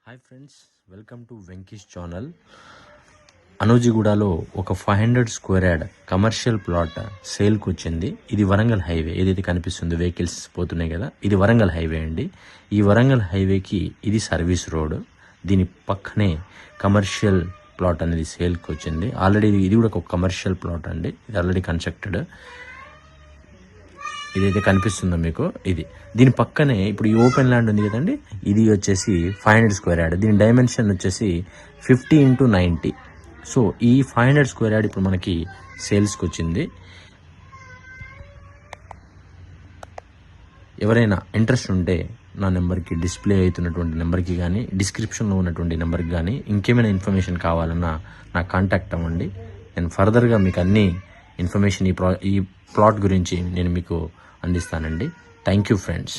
Hi friends, welcome to Venkish channel. అనూజిగూడలో ఒక 500 square yard commercial plot సేల్కి వచ్చింది. ఇది వరంగల్ హైవే ఏదైతే కనిపిస్తుందో వెహికల్స్ పోతున్నాయి కదా, ఇది వరంగల్ హైవే అండి. ఈ వరంగల్ హైవేకి ఇది సర్వీస్ రోడ్. దీని పక్కనే కమర్షియల్ ప్లాట్ అనేది సేల్కి వచ్చింది. ఆల్రెడీ ఇది కూడా ఒక కమర్షియల్ ప్లాట్ అండి. ఇది ఆల్రెడీ కన్స్ట్రక్టెడ్. ఇదైతే కనిపిస్తుందో మీకు, ఇది దీని పక్కనే ఇప్పుడు ఈ ఓపెన్ ల్యాండ్ ఉంది కదండి, ఇది వచ్చేసి 500 స్క్వేర్ యార్డ్. దీని డైమెన్షన్ వచ్చేసి 50x90. సో ఈ 500 స్క్వేర్ యార్డ్ ఇప్పుడు మనకి సేల్స్కి వచ్చింది. ఎవరైనా ఇంట్రెస్ట్ ఉంటే నా నెంబర్కి, డిస్ప్లే అవుతున్నటువంటి నెంబర్కి కానీ, డిస్క్రిప్షన్లో ఉన్నటువంటి నెంబర్కి కానీ ఇంకేమైనా ఇన్ఫర్మేషన్ కావాలన్నా నాకు కాంటాక్ట్ అవ్వండి. నేను ఫర్దర్గా మీకు అన్ని ఇన్ఫర్మేషన్ ఈ ప్లాట్ గురించి నేను మీకు అందిస్తానండి. Thank you friends.